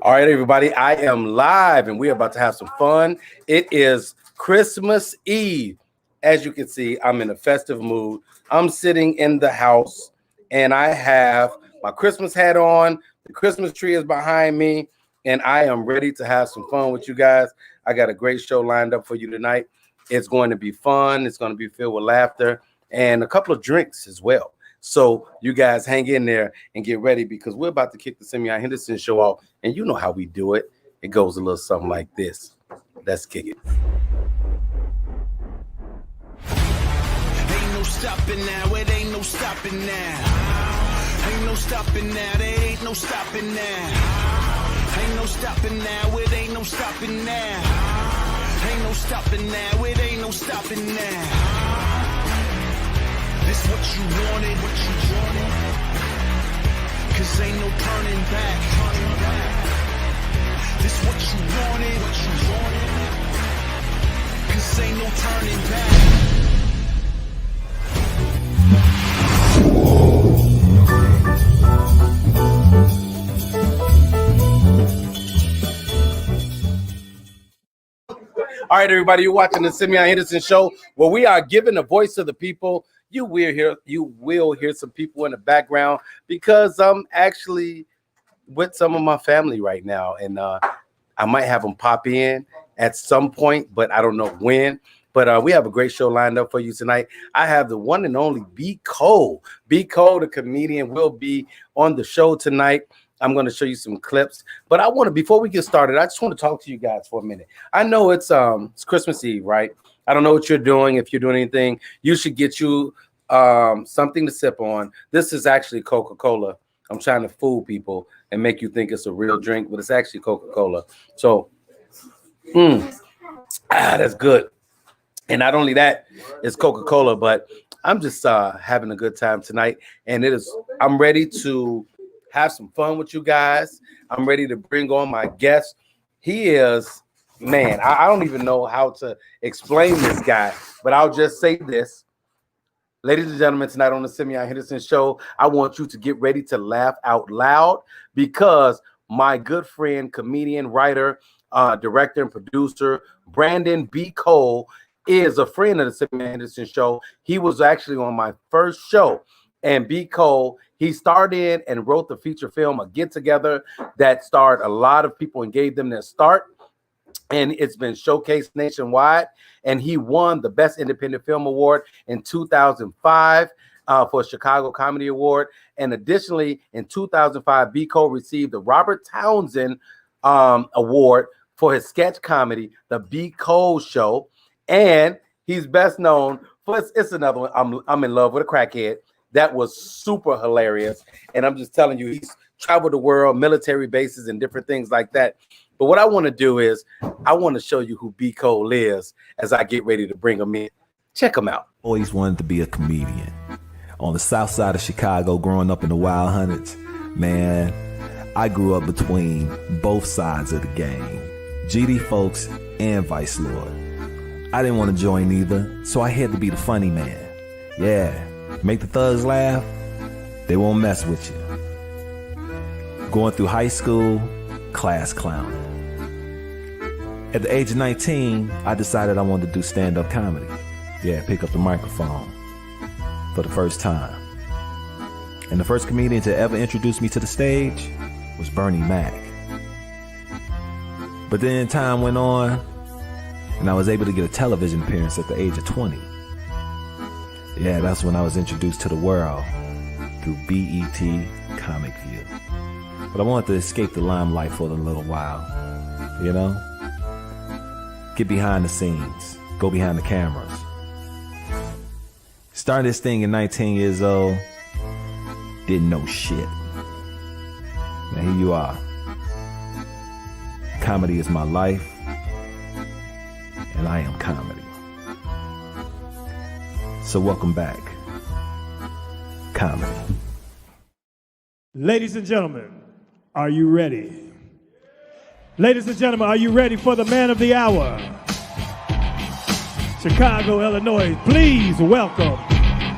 All right, everybody, I am live and we're about to have some fun. It is Christmas Eve. As you can see, I'm in a festive mood. I'm sitting in the house and I have my Christmas hat on. The Christmas tree is behind me and I am ready to have some fun with you guys. I got a great show lined up for you tonight. It's going to be fun. It's going to be filled with laughter and a couple of drinks as well. So you guys hang in there and get ready because we're about to kick the Simeon Henderson show off. And you know how we do it. It goes a little something like this. Let's kick it. Ain't no stopping now. It ain't no stopping now. Ain't no stopping now. There ain't no stopping now. Ain't no stopping now. It ain't no stopping now. Ain't no stopping now. It ain't no stopping now. This what you wanted, cause ain't no turning back. This what you wanted, cause ain't no turning back. All right, everybody, you're watching the Simeon Henderson show where we are giving a voice to the people. You will hear some people in the background because I'm actually with some of my family right now, and I might have them pop in at some point, but I don't know when. But we have a great show lined up for you tonight. I have the one and only B. Cole. B. Cole, the comedian, will be on the show tonight. I'm going to show you some clips, but before we get started, I just want to talk to you guys for a minute. I know it's Christmas Eve, right? I don't know what you're doing. If you're doing anything, you should get you something to sip on. This is actually Coca-Cola. I'm trying to fool people and make you think it's a real drink, but it's actually Coca-Cola. So, that's good. And not only that, it's Coca-Cola, but I'm just having a good time tonight. And I'm ready to have some fun with you guys. I'm ready to bring on my guest. He is, man, I don't even know how to explain this guy, but I'll just say this. Ladies and gentlemen, tonight on the Simeon Henderson show, I want you to get ready to laugh out loud because my good friend, comedian, writer, director, and producer, Brandon B. Cole, is a friend of the Simeon Henderson show. He was actually on my first show. And B. Cole, he starred in and wrote the feature film, A Get Together, that starred a lot of people and gave them their start. And it's been showcased nationwide. And he won the Best Independent Film Award in 2005 for Chicago Comedy Award. And additionally, in 2005, B. Cole received the Robert Townsend Award for his sketch comedy, The B. Cole Show. And he's best known for, it's another one, I'm in Love with a Crackhead. That was super hilarious. And I'm just telling you, he's traveled the world, military bases and different things like that. But what I want to do is I want to show you who B. Cole is as I get ready to bring him in. Check him out. Always wanted to be a comedian. On the south side of Chicago, growing up in the Wild Hundreds, man, I grew up between both sides of the game, GD folks and Vice Lord. I didn't want to join either, so I had to be the funny man. Yeah. Make the thugs laugh, they won't mess with you. Going through high school, class clowning. At the age of 19, I decided I wanted to do stand-up comedy. Yeah, pick up the microphone for the first time. And the first comedian to ever introduce me to the stage was Bernie Mac. But then time went on, and I was able to get a television appearance at the age of 20. Yeah, that's when I was introduced to the world through BET Comic View. But I wanted to escape the limelight for a little while, you know? Get behind the scenes, go behind the cameras. Started this thing at 19 years old, didn't know shit. Now here you are. Comedy is my life, and I am comedy. So welcome back, comedy. Ladies and gentlemen, are you ready? Ladies and gentlemen, are you ready for the man of the hour? Chicago, Illinois, please welcome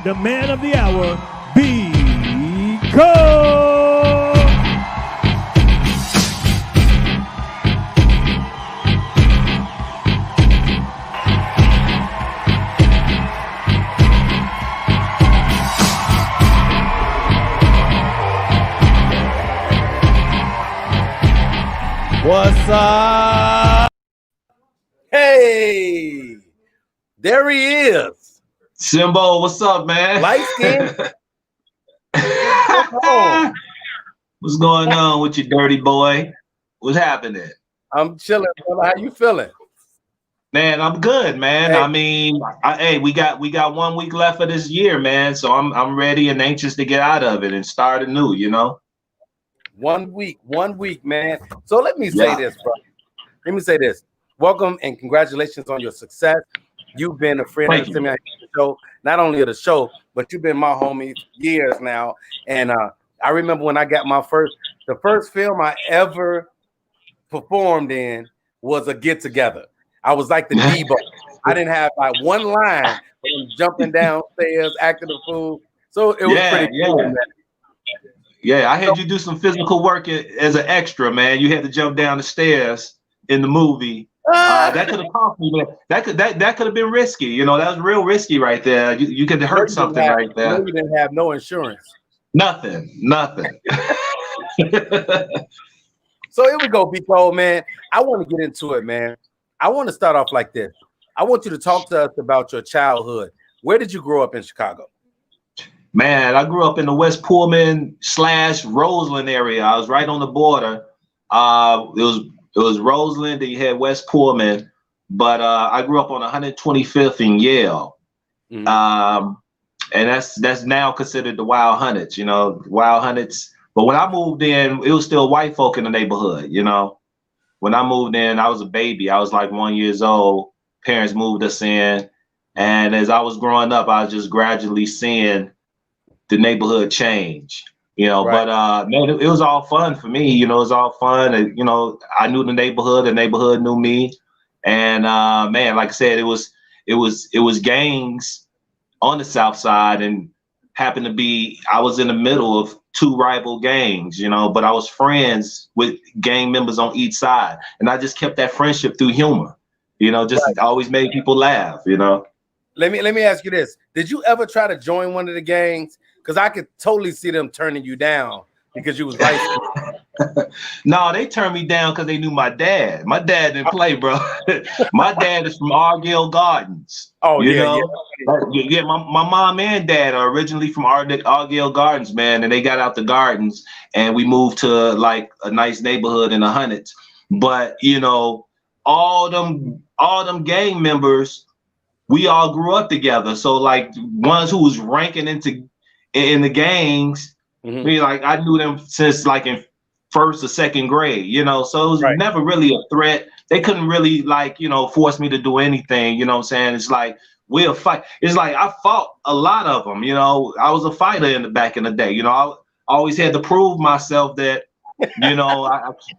the man of the hour, B. Cole. What's up? Hey, there he is. Simbo, what's up, man? Light skin. What's going on with you, dirty boy? What's happening? I'm chilling, brother. How you feeling? Man, I'm good, man. Hey. I mean, we got 1 week left of this year, man. So I'm ready and anxious to get out of it and start anew, you know? 1 week, man. So let me say this, bro. Let me say this. Welcome and congratulations on your success. You've been a friend of the Simeon show, not only of the show, but you've been my homie years now. And I remember when I got the first film I ever performed in was a get together. I was like the Debo. I didn't have like one line, but I'm jumping downstairs, acting the fool. So it was pretty cool, man. Yeah, I had you do some physical work as an extra, man. You had to jump down the stairs in the movie. That could have cost me, man. That could have been risky. You know, that was real risky right there. You could hurt something right there. You didn't have no insurance. Nothing. So here we go, Biko, man. I want to get into it, man. I want to start off like this. I want you to talk to us about your childhood. Where did you grow up in Chicago? Man, I grew up in the West Pullman / Roseland area. I was right on the border. It was Roseland, then you had West Pullman, but I grew up on 125th in Yale. Mm-hmm. And that's now considered the Wild Hundreds, you know, Wild Hundreds. But when I moved in, it was still white folk in the neighborhood, you know. When I moved in, I was a baby. I was like 1 year old. Parents moved us in. And as I was growing up, I was just gradually seeing the neighborhood change, you know. Right. But man, it was all fun for me. You know, it was all fun. And, you know, I knew the neighborhood knew me. And man, like I said, it was gangs on the South Side, and happened to be, I was in the middle of 2 rival gangs, you know, but I was friends with gang members on each side. And I just kept that friendship through humor, you know, just always made people laugh, you know. Let me ask you this. Did you ever try to join one of the gangs? Because I could totally see them turning you down because you was light. No, they turned me down because they knew my dad. My dad didn't play, bro. My dad is from Argyle Gardens. Oh, you know? Yeah. My mom and dad are originally from Argyle Gardens, man, and they got out the gardens and we moved to like a nice neighborhood in the hundreds. But you know, all them gang members, we all grew up together. So like ones who was ranking in the gangs, mm-hmm. I knew them since like in 1st or 2nd grade, you know, so it was never really a threat. They couldn't really force me to do anything, you know what I'm saying? It's like, we'll fight. It's like, I fought a lot of them, you know, I was a fighter in the back in the day, you know, I always had to prove myself that, you know,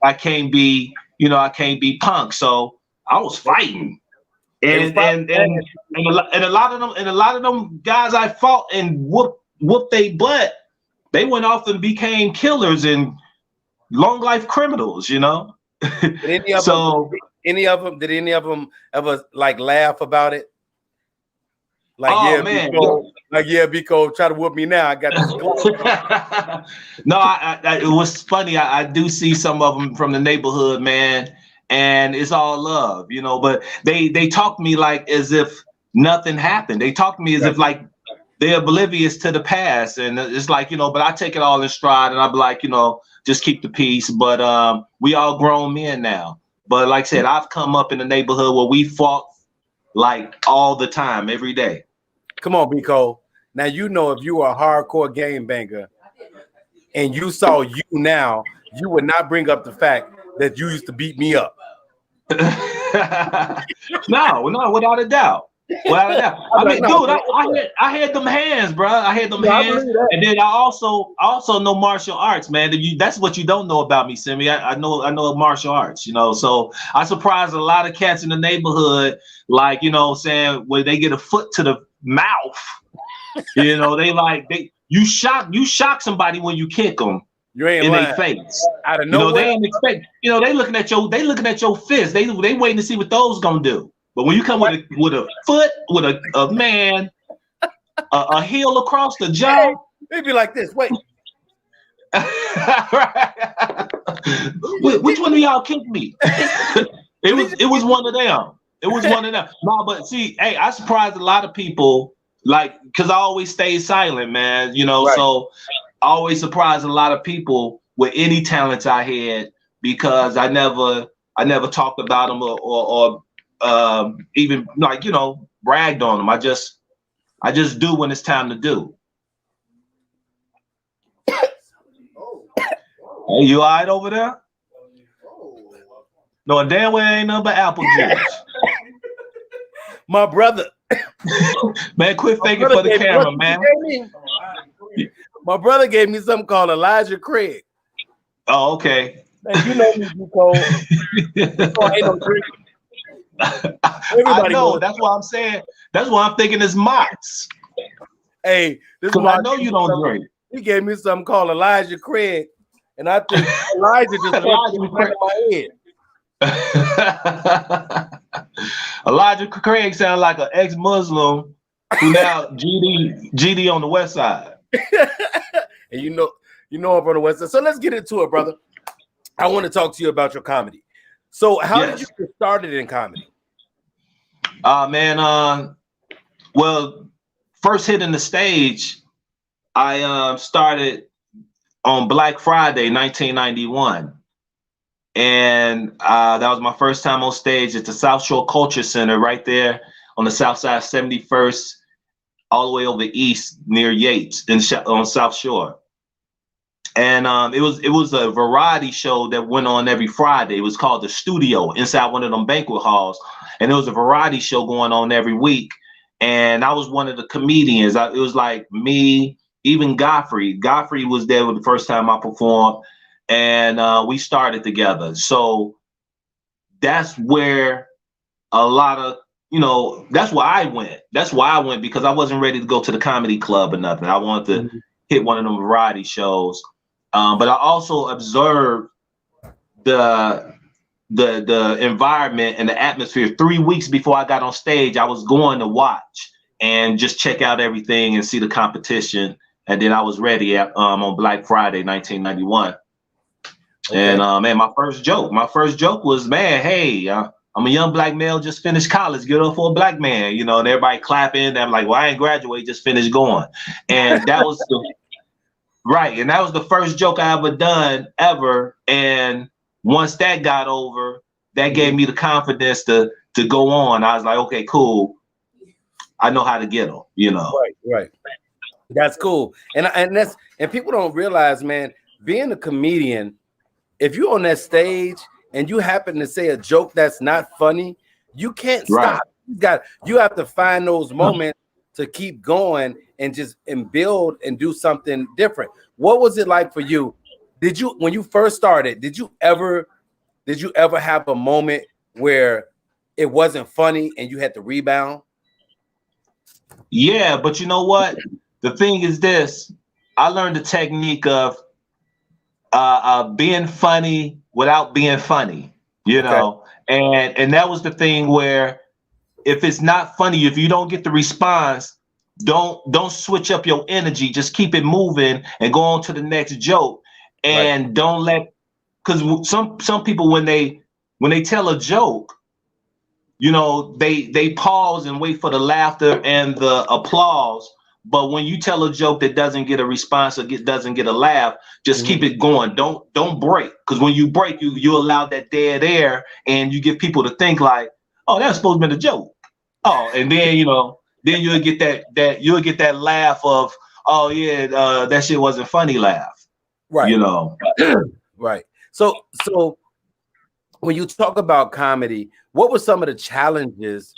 I can't be, you know, I can't be punk. So I was fighting. And a lot of them guys I fought and whooped they butt, they went off and became killers and long life criminals, you know. Did any of them ever like laugh about it? Like, oh, man. Biko, try to whoop me now. I got this. No, it was funny. I do see some of them from the neighborhood, man, and it's all love, you know. But they talk to me like as if nothing happened. They talk to me as if like they're oblivious to the past, and it's like, you know. But I take it all in stride, and I'm like, you know, just keep the peace. But we all grown men now. But like I said, I've come up in the neighborhood where we fought like all the time, every day. Come on, Biko. Now, you know, if you were a hardcore game banger and you saw you now, you would not bring up the fact that you used to beat me up. No, without a doubt. Without a doubt. I mean, dude, I had them hands, bro. I had them hands. And then I also know martial arts, man. That's what you don't know about me, Simeon. I know martial arts, you know. So I surprised a lot of cats in the neighborhood, like, you know, saying when they get a foot to the mouth, you know, you shock somebody when you kick them. You ain't in lying. their face. Out of nowhere. You know, they ain't expect. You know, they looking at your fist. They waiting to see what those gonna do. But when you come with a foot, with a man, a heel across the jaw, they be like this. Wait. Right. Which one of y'all kicked me? It was one of them. It was one of them. No, but see, hey, I surprised a lot of people, like, because I always stayed silent, man. You know, so I always surprised a lot of people with any talents I had because I never talked about them or even like, you know, bragged on them. I just do when it's time to do. Hey, you all right over there? No, damn well ain't nothing but apple juice. My brother. Man, quit faking for the camera, man. My brother gave me something called Elijah Craig. Oh, okay. Man, you know me, Nicole. Ain't no drink. I know. That's why I'm saying. That's why I'm thinking it's Mott's. Hey, this is I know you don't drink. He gave me something called Elijah Craig, and I think Elijah just went in my head. Elijah Craig sounds like an ex-Muslim who now GD on the west side. And you know I'm on the west side. So let's get into it, brother. I want to talk to you about your comedy. So how did you get started in comedy? Well, first hitting the stage, I started on Black Friday, 1991. And that was my first time on stage at the South Shore Culture Center right there on the south side of 71st, all the way over east near Yates on South Shore. And it was a variety show that went on every Friday. It was called The Studio inside one of them banquet halls. And it was a variety show going on every week. And I was one of the comedians. It was like me, even Godfrey. Godfrey was there the first time I performed. And we started together. So that's where a lot of, that's where I went. That's why I went, because I wasn't ready to go to the comedy club or nothing. I wanted to hit one of them variety shows. But I also observed the environment and the atmosphere. 3 weeks before I got on stage, I was going to watch and just check out everything and see the competition. And then I was ready on Black Friday, 1991. Okay. And man, my first joke was, man, hey, I'm a young black male, just finished college, get up for a black man, and everybody clapping. And I'm like, well, I ain't graduate, just finished going. And that was right. And that was the first joke I ever done ever. And once that got over, that gave me the confidence to go on. I was like, okay, cool. I know how to get them, Right. That's cool. And people don't realize, man, being a comedian, if you're on that stage and you happen to say a joke that's not funny, you can't stop. You have to find those moments to keep going and build and do something different. What was it like for you? When you first started, did you ever have a moment where it wasn't funny and you had to rebound? Yeah, but you know what? The thing is this, I learned the technique of being funny without being funny, know, and that was the thing where if it's not funny, if you don't get the response, don't switch up your energy, just keep it moving and go on to the next joke. And don't let, because some people when they tell a joke, they pause and wait for the laughter and the applause. But when you tell a joke that doesn't get a response or doesn't get a laugh, just keep it going. Don't break, because when you break, you allow that dead air and you get people to think like, oh, that's supposed to be a joke. Oh, and then then you'll get that laugh of, oh yeah, that shit wasn't funny laugh. Right. Right. So when you talk about comedy, what were some of the challenges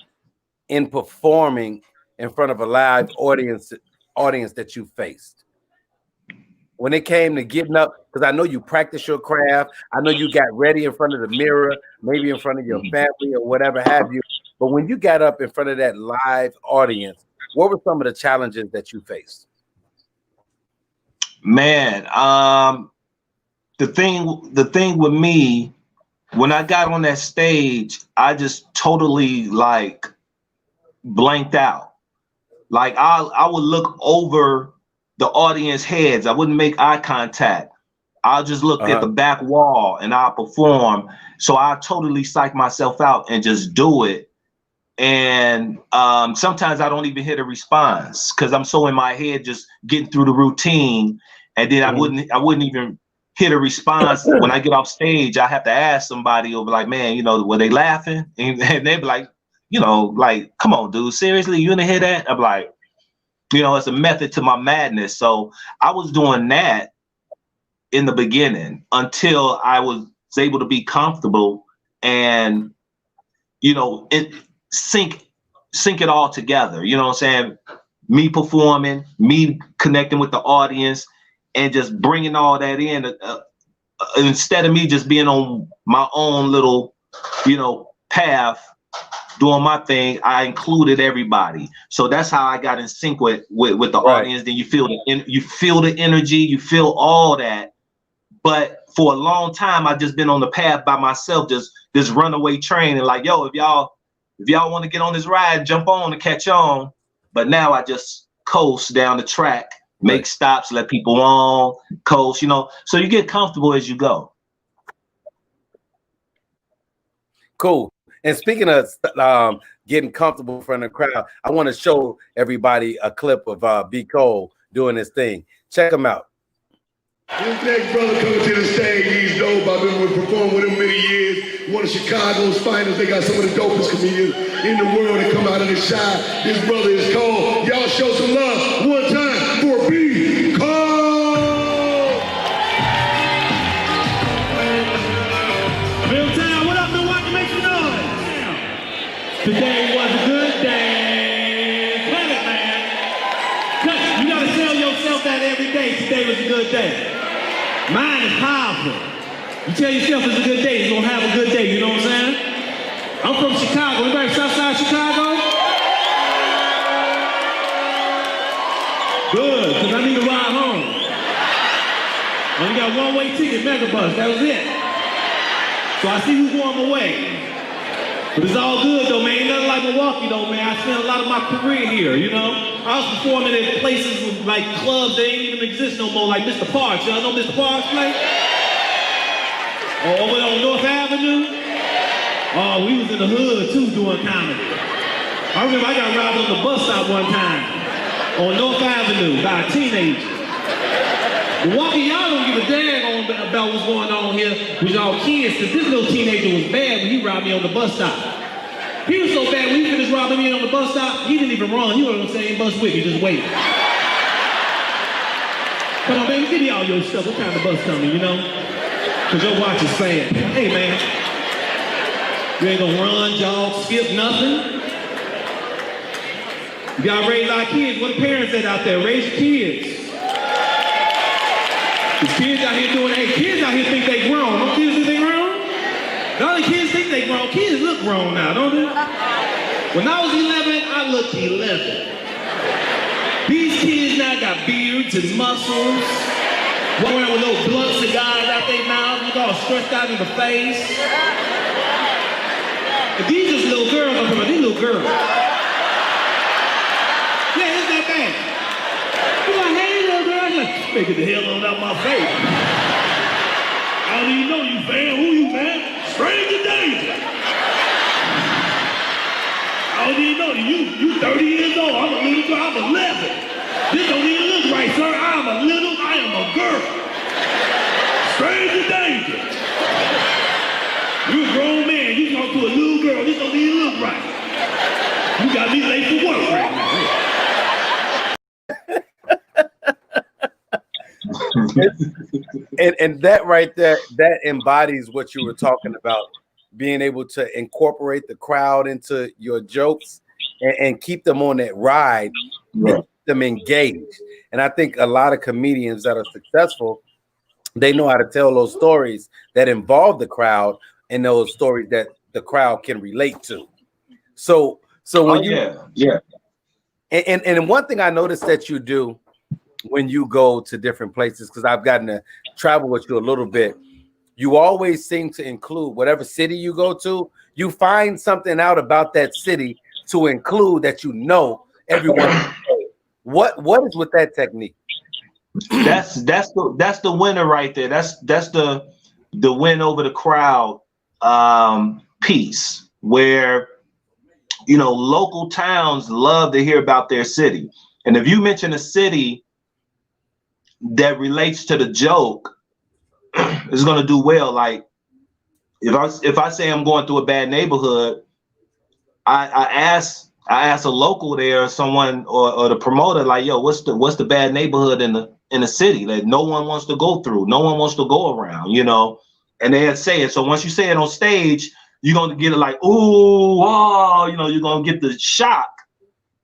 in performing in front of a live audience that you faced when it came to getting up? Because I know you practice your craft. I know you got ready in front of the mirror, maybe in front of your family or whatever have you. But when you got up in front of that live audience, what were some of the challenges that you faced? Man, the thing with me, when I got on that stage, I just totally blanked out. Like I would look over the audience heads. I wouldn't make eye contact. I'll just look at the back wall and I'll perform. So I totally psych myself out and just do it. And sometimes I don't even hit a response because I'm so in my head just getting through the routine. And then I wouldn't even hit a response. When I get off stage, I have to ask somebody over like, man, you know, were they laughing? And they'd be like, you know, like, come on, dude, seriously, you didn't hear that? I'm like, you know, it's a method to my madness. So I was doing that in the beginning until I was able to be comfortable and, you know, sync it all together. You know what I'm saying? Me performing, me connecting with the audience, and just bringing all that in instead of me just being on my own little, you know, path, doing my thing. I included everybody. So that's how I got in sync with the audience. Then you feel the energy, you feel all that. But for a long time, I've just been on the path by myself, just this runaway train, and like, yo, if y'all want to get on this ride, jump on and catch on. But now I just coast down the track, make stops, let people on, coast, you know. So you get comfortable as you go. Cool. And speaking of getting comfortable in front of the crowd, I want to show everybody a clip of B. Cole doing this thing. Check him out. This next brother coming to the stage, he's dope. I've been performing with him many years. One of Chicago's finest. They got some of the dopest comedians in the world that come out of the shy. This brother is Cole. Y'all show some love one time for B. Cole. Milltown, what up, Milwaukee? Make some noise. Today was a good day. Play it, man. You gotta tell yourself that every day. Today was a good day. Mine is powerful. You tell yourself it's a good day, you're gonna have a good day, you know what I'm saying? I'm from Chicago. Anybody from Southside Chicago? Good, because I need a ride home. Only got one-way ticket, Megabus, that was it. So I see who's going my way. But it's all good though, man. Ain't nothing like Milwaukee though, man. I spent a lot of my career here, you know? I was performing at places with, like clubs that ain't even exist no more, like Mr. Parks. Y'all know Mr. Parks play? Or over on North Avenue? Oh, we was in the hood too doing comedy. I remember I got robbed on the bus stop one time on North Avenue by a teenager. Milwaukee, y'all don't give a damn about what's going on here with y'all kids, because this little teenager was bad when he robbed me on the bus stop. He was so bad when he finished robbing me on the bus stop, he didn't even run. He was on the same bus with me, just waiting. Come on, baby, give me all your stuff. What kind of bus coming, you know? Because your watch is saying, hey, man, you ain't gonna run, jog, skip, nothing. You gotta raise our kids. What the parents at out there? Raise your kids. These kids out here doing, hey, kids out here think they grown. Don't kids think they grown? The only kids think they grown. Kids look grown now, don't they? When I was 11, I looked 11. These kids now got beards and muscles, walking around with little blunt cigars out their mouth, look all stretched out in the face. If these just little girls, I'm talking about these little girls. Yeah, it's that bad. You're like, hey, little girl, I'm like, making the hell on out my face. I don't even know you, fam. Who you, man? Stranger danger. I don't even know you. You 30 years old. I'm a little girl. I'm 11. This don't even look right, sir. I am a girl. Stranger danger. You a grown man. You talk to a little girl. This don't even look right. You got me late for work right now. and that right there, that embodies what you were talking about, being able to incorporate the crowd into your jokes and keep them on that ride, and keep them engaged. And I think a lot of comedians that are successful, they know how to tell those stories that involve the crowd and those stories that the crowd can relate to. So when and one thing I noticed that you do when you go to different places, because I've gotten to travel with you a little bit, you always seem to include whatever city you go to, you find something out about that city to include that you know everyone. What is with that technique? That's the winner right there. That's the win over the crowd piece, where local towns love to hear about their city. And if you mention a city that relates to the joke, it's gonna do well. Like if I say I'm going through a bad neighborhood, I ask a local there, or someone or the promoter, like, yo, what's the bad neighborhood in the city that no one wants to go through, no one wants to go around, and they'll say it. So once you say it on stage, you're gonna get it like, ooh, wow, you're gonna get the shock.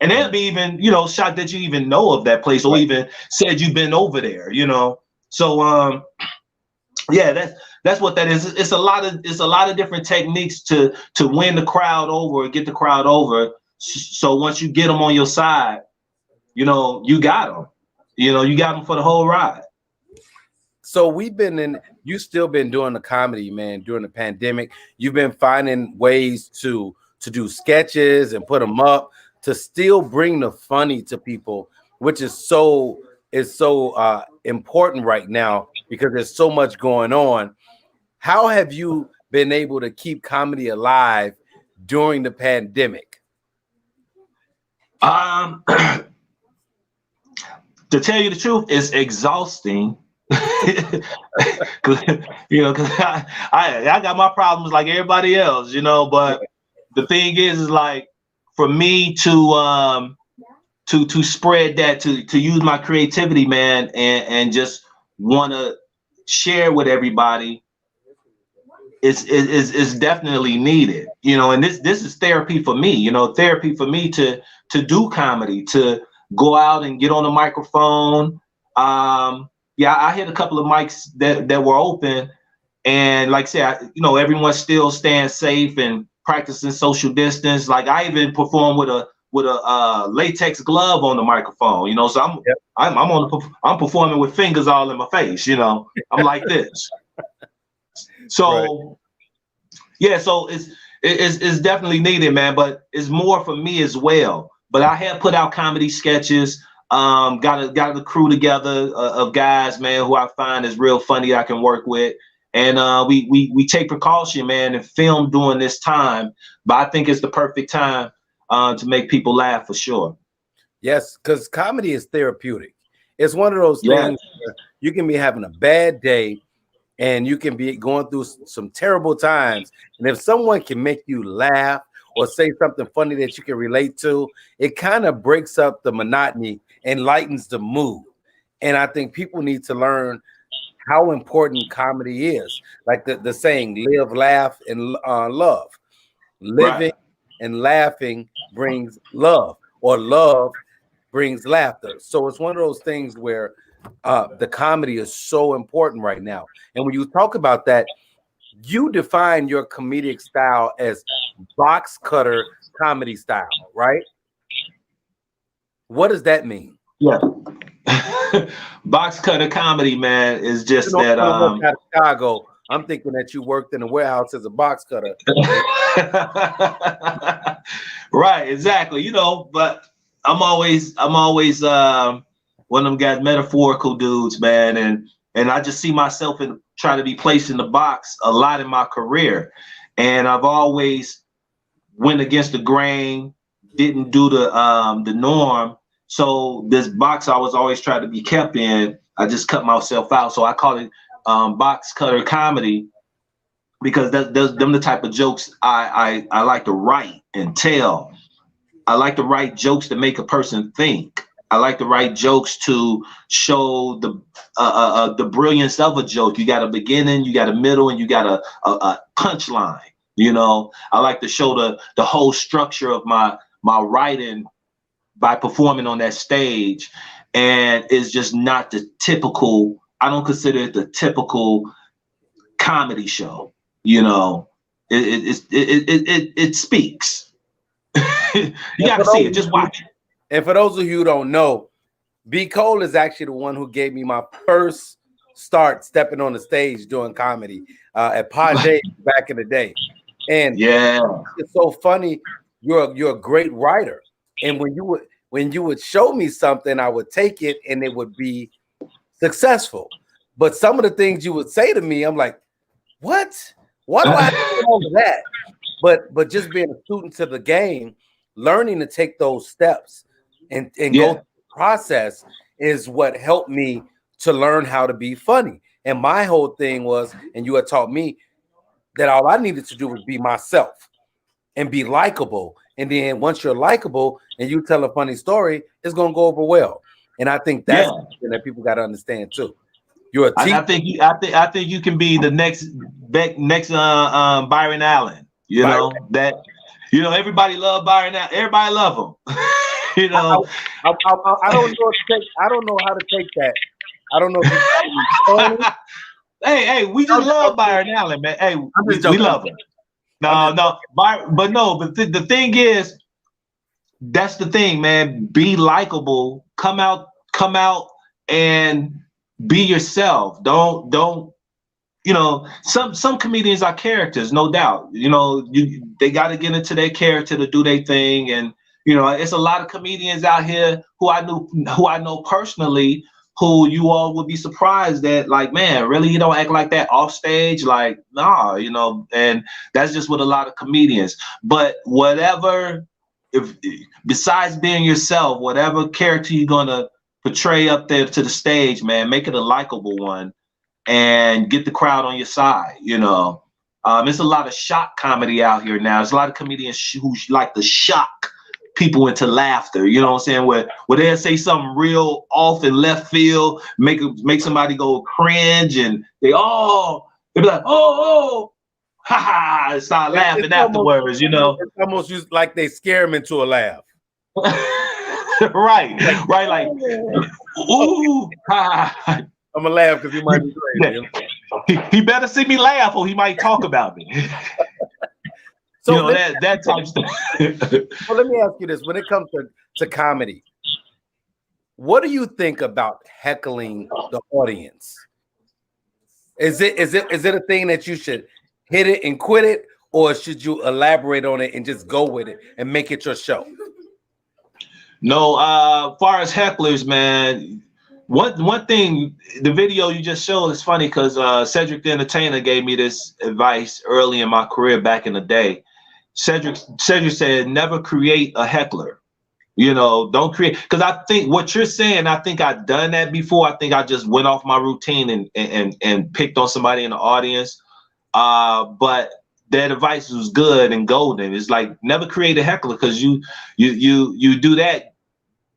And they'll be even, shocked that you even know of that place, or even said you've been over there, So yeah, that's what that is. It's a lot of different techniques to win the crowd over, or get the crowd over. So once you get them on your side, you got them. You got them for the whole ride. So you still been doing the comedy, man, during the pandemic. You've been finding ways to do sketches and put them up to still bring the funny to people, which is so important right now because there's so much going on. How have you been able to keep comedy alive during the pandemic? To tell you the truth, it's exhausting. Cause I got my problems like everybody else, but the thing is like, for me to spread that, to use my creativity, man, and just want to share with everybody, is definitely needed, and this is therapy for me, therapy for me to do comedy, to go out and get on the microphone. I hit a couple of mics that were open, and like I said, everyone still staying safe and practicing social distance. Like I even perform with a latex glove on the microphone, so I'm performing with fingers all in my face, I'm like this. So yeah, so it's definitely needed, man, but it's more for me as well. But I have put out comedy sketches, got a crew together of guys, man, who I find is real funny, I can work with. And we take precaution, man, and film during this time. But I think it's the perfect time to make people laugh, for sure. Yes, because comedy is therapeutic. It's one of those things where you can be having a bad day and you can be going through some terrible times. And if someone can make you laugh or say something funny that you can relate to, it kind of breaks up the monotony and lightens the mood. And I think people need to learn how important comedy is. Like the saying, live, laugh, and love. Living and laughing brings love, or love brings laughter. So it's one of those things where the comedy is so important right now. And when you talk about that, you define your comedic style as box cutter comedy style, right? What does that mean? Yeah. Box cutter comedy, man, is just that. Out of Chicago, I'm thinking that you worked in a warehouse as a box cutter. Right, exactly. But I'm always one of them guys, metaphorical dudes, man, and I just see myself in trying to be placed in the box a lot in my career, and I've always went against the grain, didn't do the norm. So this box I was always trying to be kept in, I just cut myself out. So I call it box cutter comedy, because them the type of jokes I like to write and tell. I like to write jokes that make a person think. I like to write jokes to show the brilliance of a joke. You got a beginning, you got a middle, and you got a punchline. I like to show the whole structure of my writing by performing on that stage. And it's just not the typical, I don't consider it the typical comedy show. It speaks. You gotta see it, just watch it. And for those of you who don't know, B. Cole is actually the one who gave me my first start stepping on the stage doing comedy at Page back in the day. And yeah, it's so funny. You're a great writer. And when you would show me something, I would take it and it would be successful. But some of the things you would say to me, I'm like, what? Why do I have to do all of that? But just being a student to the game, learning to take those steps and go through the process is what helped me to learn how to be funny. And my whole thing was, and you had taught me that all I needed to do was be myself and be likable. And then once you're likable and you tell a funny story, it's gonna go over well. And I think that's something that people got to understand too. You're a teacher. I think you can be the next Byron Allen. You know that. You know everybody love Byron Allen. Everybody love him. You know. I don't know. I don't know how to take that. I don't know. If hey, we just love Byron Allen, man. Hey, we love him. But the thing is, that's the thing, man. Be likable. Come out and be yourself. Don't. You know, some comedians are characters, no doubt. You know, they got to get into their character to do their thing, and you know, it's a lot of comedians out here who I know personally, who you all would be surprised that, like, man, really, you don't act like that off stage, like, nah, you know, and that's just with a lot of comedians. But whatever, besides being yourself, whatever character you're gonna portray up there to the stage, man, make it a likable one. And get the crowd on your side, you know. There's a lot of shock comedy out here now. There's a lot of comedians who like to shock people into laughter. You know what I'm saying? Where they'll say something real off in left field, make somebody go cringe, and they'll be like, oh, ha ha, and start laughing afterwards. You know, it's almost like they scare them into a laugh. right, like, ooh, ha. I'm gonna laugh because he might be crazy. He better see me laugh or he might talk about me. So you know, that type of stuff. Well, let me ask you this: when it comes to comedy, what do you think about heckling the audience? Is it a thing that you should hit it and quit it, or should you elaborate on it and just go with it and make it your show? No, far as hecklers, man. One thing, the video you just showed is funny because Cedric the Entertainer gave me this advice early in my career back in the day. Cedric said, never create a heckler. You know, don't create, because I think what you're saying, I think I've done that before. I think I just went off my routine and picked on somebody in the audience. But that advice was good and golden. It's like, never create a heckler, because you do that,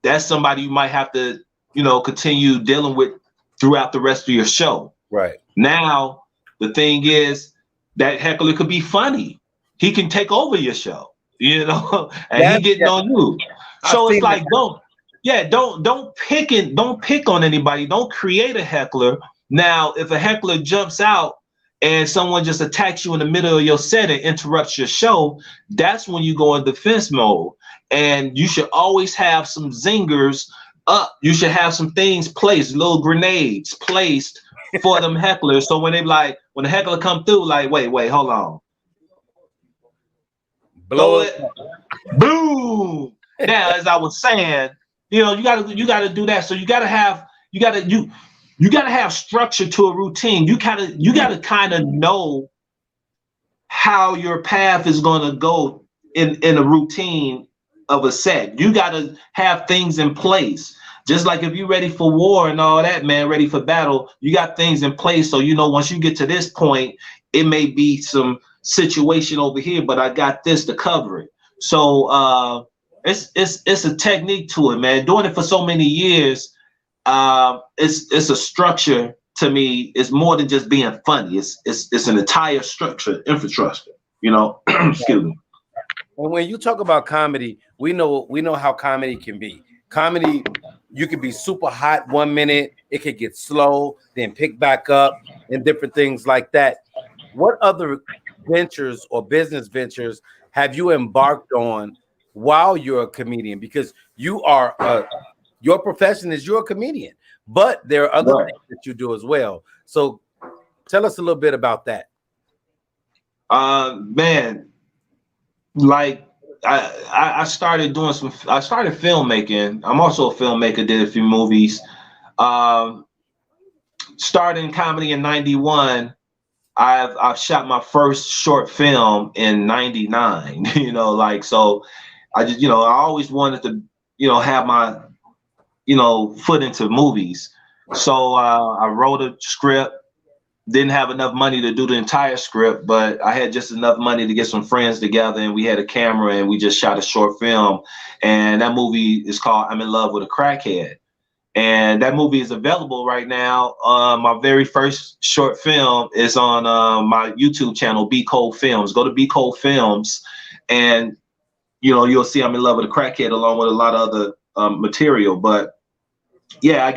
that's somebody you might have to, you know, continue dealing with throughout the rest of your show. Right. Now, the thing is that heckler could be funny. He can take over your show, you know, and he getting on you. So it's like, don't pick on anybody. Don't create a heckler. Now, if a heckler jumps out and someone just attacks you in the middle of your set and interrupts your show, that's when you go in defense mode. And you should always have some zingers up. You should have some things placed, little grenades placed for them hecklers. So when when the heckler come through, like, wait, hold on. Blow it. Boom. Now, as I was saying, you know, you gotta do that. So you gotta have structure to a routine. You gotta kind of know how your path is gonna go in a routine of a set. You gotta have things in place. Just like if you're ready for war and all that, man, ready for battle, you got things in place. So, you know, once you get to this point, it may be some situation over here, but I got this to cover it. So it's a technique to it, man. Doing it for so many years, it's a structure to me. It's more than just being funny. It's an entire infrastructure, you know. Excuse me. And when you talk about comedy, we know how comedy can be. Comedy, you could be super hot 1 minute, it could get slow, then pick back up, and different things like that. What other ventures or business ventures have you embarked on while you're a comedian? Because you are your profession is you're a comedian, but there are other things that you do as well. So tell us a little bit about that. Man, like I started doing I started filmmaking. I'm also a filmmaker, did a few movies. starting comedy in 91. I've shot my first short film in 99. You know, like, so I just, you know, I always wanted to, you know, have my, you know, foot into movies. So I wrote a script. Didn't have enough money to do the entire script, but I had just enough money to get some friends together, and we had a camera, and we just shot a short film. And that movie is called I'm in Love with a Crackhead. And that movie is available right now. My very first short film is on my YouTube channel, Be Cold Films. Go to Be Cold Films, and you know, you'll see I'm in Love with a Crackhead along with a lot of other material. But yeah, I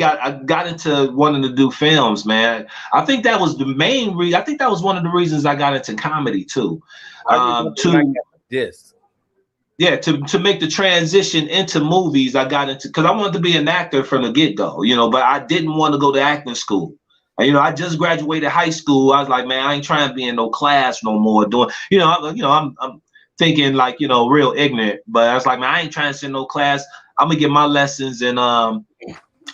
got into wanting to do films, man. I think that was the main reason. I think that was one of the reasons I got into comedy too. Yeah, to make the transition into movies, I got into, because I wanted to be an actor from the get-go, you know, but I didn't want to go to acting school. And, you know, I just graduated high school. I was like, man, I ain't trying to be in no class no more. Doing, I'm thinking like, you know, real ignorant. But I was like, man, I ain't trying to sit in no class. I'm gonna get my lessons, and I'm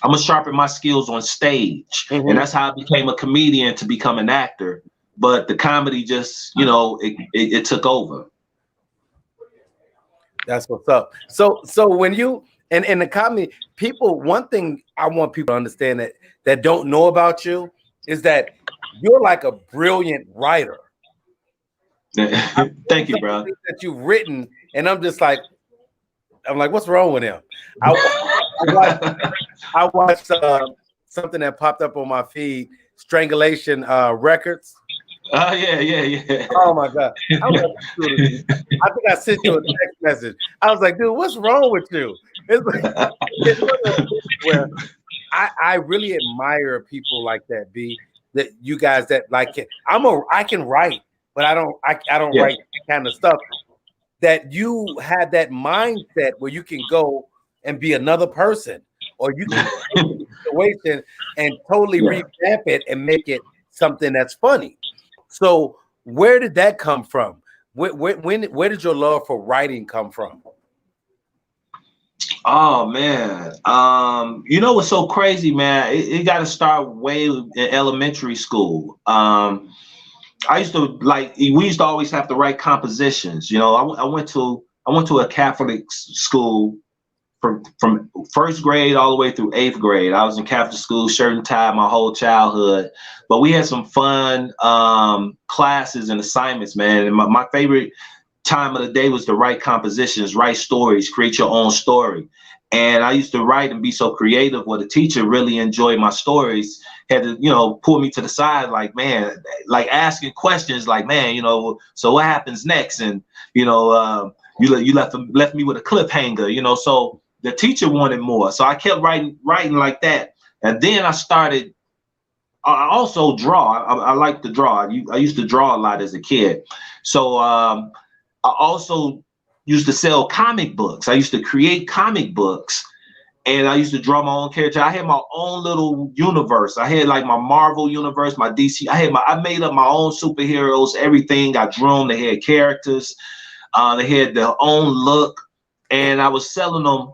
gonna sharpen my skills on stage. And that's how I became a comedian, to become an actor. But the comedy just, you know, it took over. That's what's up. So when you and the comedy people, one thing I want people to understand that don't know about you is that you're like a brilliant writer. Thank you, bro. That you've written, and I'm like, what's wrong with him? I watched something that popped up on my feed, Strangulation Records. Oh yeah. Oh my God! I think I sent you a text message. I was like, dude, what's wrong with you? It's where I really admire people like that. That you guys that like it. I can write, but I don't write that kind of stuff. That you had that mindset where you can go and be another person, or you can take a situation and totally revamp it and make it something that's funny. So where did that come from? Where did your love for writing come from? Oh man, you know what's so crazy, man? It got to start way in elementary school. I used to we used to always have to write compositions. You know, I went to a Catholic school from first grade all the way through 8th grade. I was in Catholic school, shirt and tie, my whole childhood. But we had some fun classes and assignments, man. And my favorite time of the day was to write compositions, write stories, create your own story. And I used to write and be so creative where the teacher really enjoyed my stories, had to, you know, pull me to the side, like, man, like asking questions like, man, you know, so what happens next? And, you know, you left me with a cliffhanger, you know, so the teacher wanted more. So I kept writing like that. And then I also draw. I like to draw. I used to draw a lot as a kid. So I also used to sell comic books. I used to create comic books, and I used to draw my own character. I had my own little universe. I had like my Marvel universe, my DC. I made up my own superheroes, everything. I drew them. They had characters. They had their own look, and I was selling them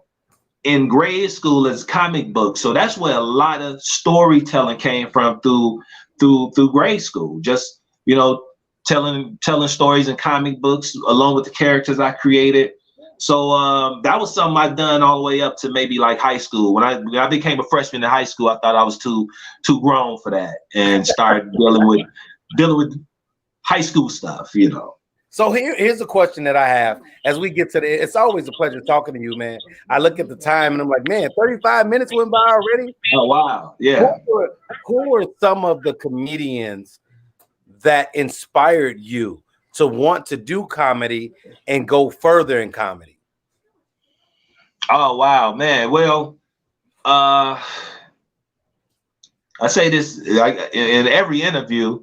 in grade school as comic books. So that's where a lot of storytelling came from through grade school. Just, you know, telling stories in comic books along with the characters I created. So that was something I've done all the way up to maybe like high school. When I became a freshman in high school, I thought I was too grown for that, and started dealing with high school stuff, you know. So here's a question that I have as we get to it's always a pleasure talking to you, man. I look at the time and I'm like, man, 35 minutes went by already. Oh, wow. Yeah. Who were some of the comedians that inspired you to want to do comedy and go further in comedy? Oh, wow, man. Well, I say this in every interview.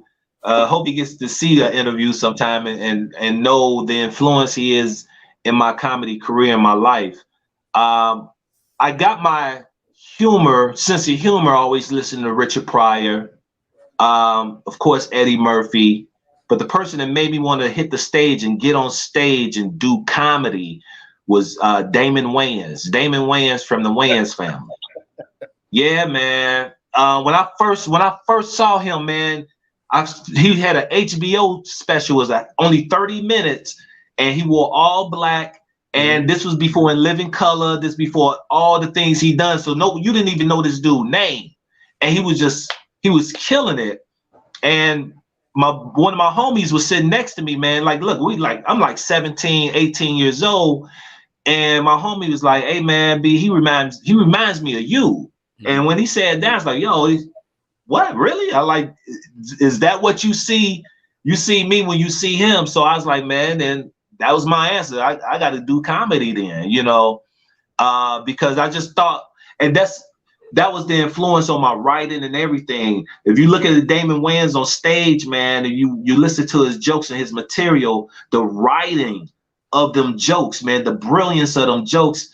Hope he gets to see the interview sometime and know the influence he is in my comedy career, in my life. I got my sense of humor, always listening to Richard Pryor, of course, Eddie Murphy. But the person that made me want to hit the stage and get on stage and do comedy was Damon Wayans. Damon Wayans from the Wayans family. Yeah, man. when I first saw him, man, he had an HBO special, was only 30 minutes, and he wore all black. And this was before In Living Color. This before all the things he done. So no, you didn't even know this dude's name, and he was killing it. And one of my homies was sitting next to me, man. Like, look, I'm like 17, 18 years old, and my homie was like, "Hey, man, B, he reminds me of you." And when he said that, I was like, "Yo, what? Really?" I like, is that what you see? You see me when you see him. So I was like, man, then that was my answer. I got to do comedy then, you know, because I just thought, and that was the influence on my writing and everything. If you look at the Damon Wayans on stage, man, and you listen to his jokes and his material, the writing of them jokes, man, the brilliance of them jokes,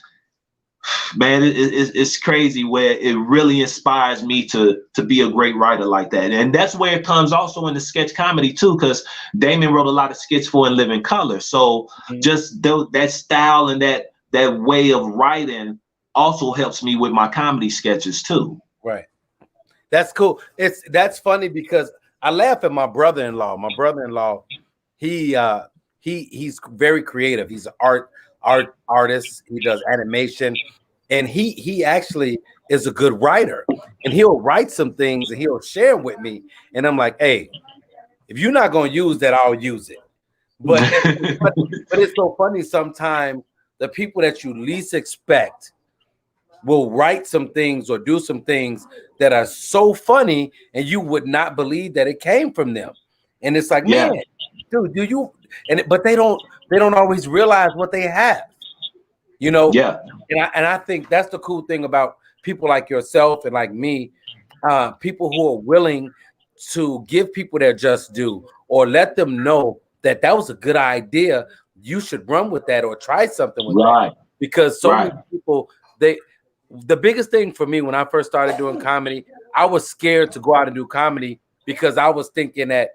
man, it's crazy, where it really inspires me to be a great writer like that. And that's where it comes also in the sketch comedy too, because Damon wrote a lot of skits for In Living Color. So just that style and that way of writing also helps me with my comedy sketches too. Right. That's cool. That's funny because I laugh at my brother-in-law. My brother-in-law, he's very creative. He's an artist. He does animation, and he actually is a good writer, and he'll write some things and he'll share with me, and I'm like, hey, if you're not going to use that, I'll use it. But it's so funny sometimes, the people that you least expect will write some things or do some things that are so funny, and you would not believe that it came from them. And it's like, man, dude, do you? But they don't always realize what they have, you know. Yeah. And I think that's the cool thing about people like yourself and like me, people who are willing to give people their just due, or let them know that was a good idea. You should run with that or try something with that. Because so many people, the biggest thing for me when I first started doing comedy, I was scared to go out and do comedy because I was thinking that